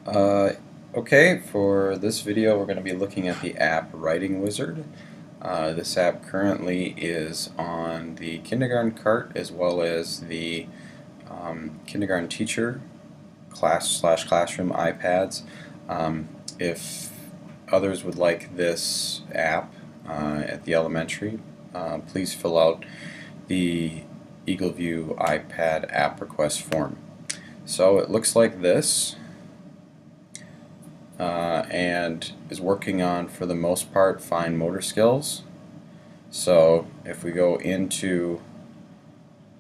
Uh, okay, for this video we're going to be looking at the app Writing Wizard. This app currently is on the kindergarten cart as well as the kindergarten teacher classroom iPads. If others would like this app at the elementary, please fill out the EagleView iPad app request form. So it looks like this. And is working on, for the most part, fine motor skills. So if we go into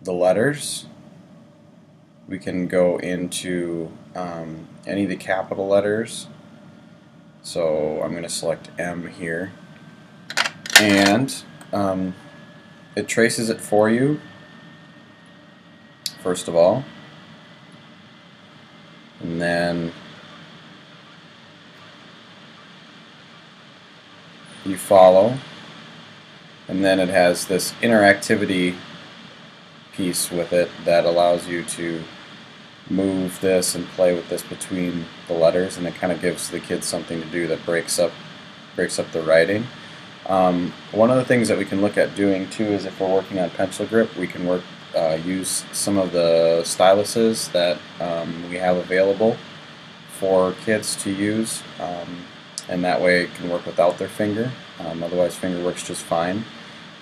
the letters, we can go into any of the capital letters. So I'm going to select M here, and it traces it for you, first of all, and then you follow, and then it has this interactivity piece with it that allows you to move this and play with this between the letters, and it kind of gives the kids something to do that breaks up the writing. One of the things that we can look at doing too is, if we're working on pencil grip, we can use some of the styluses that we have available for kids to use. And that way it can work without their finger. Otherwise, finger works just fine.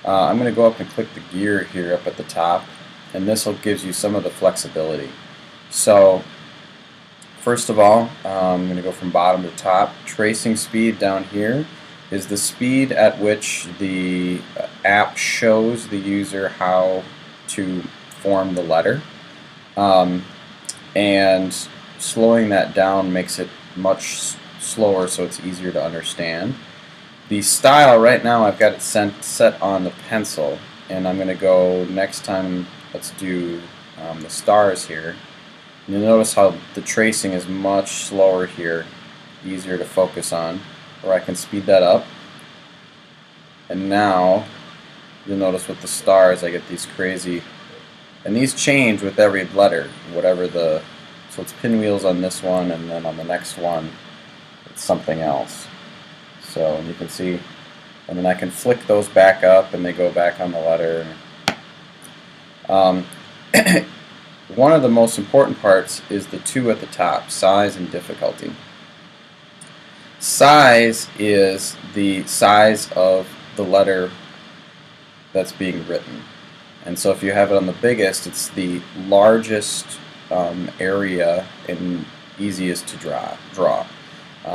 I'm going to go up and click the gear here up at the top, and this will gives you some of the flexibility. So first of all, I'm going to go from bottom to top. Tracing speed down here is the speed at which the app shows the user how to form the letter, and slowing that down makes it much slower, so it's easier to understand. The style right now, I've got it set on the pencil, and I'm going to go next time. Let's do the stars here. And you'll notice how the tracing is much slower here, easier to focus on, or I can speed that up. And now you'll notice with the stars I get these crazy, and these change with every letter, whatever the, so it's pinwheels on this one, and then on the next one something else. So you can see, and then I can flick those back up and they go back on the letter. One of the most important parts is the two at the top, size and difficulty. Size is the size of the letter that's being written, and so if you have it on the biggest, it's the largest area and easiest to draw.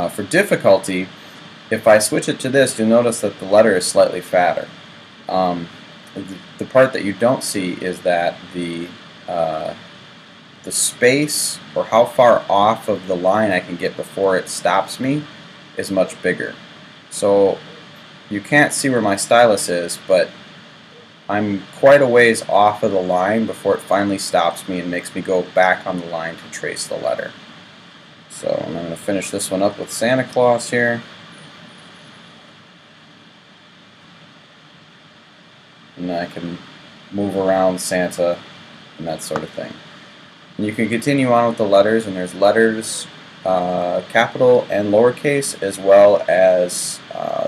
For difficulty, if I switch it to this, you'll notice that the letter is slightly fatter. The part that you don't see is that the space, or how far off of the line I can get before it stops me, is much bigger. So you can't see where my stylus is, but I'm quite a ways off of the line before it finally stops me and makes me go back on the line to trace the letter. So I'm going to finish this one up with Santa Claus here. And I can move around Santa and that sort of thing. And you can continue on with the letters, and there's letters, capital and lowercase, as well as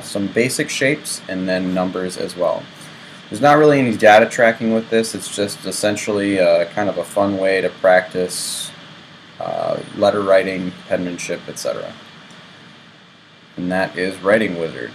some basic shapes, and then numbers as well. There's not really any data tracking with this. It's just essentially kind of a fun way to practice letter writing, penmanship, etc. And that is Writing Wizard.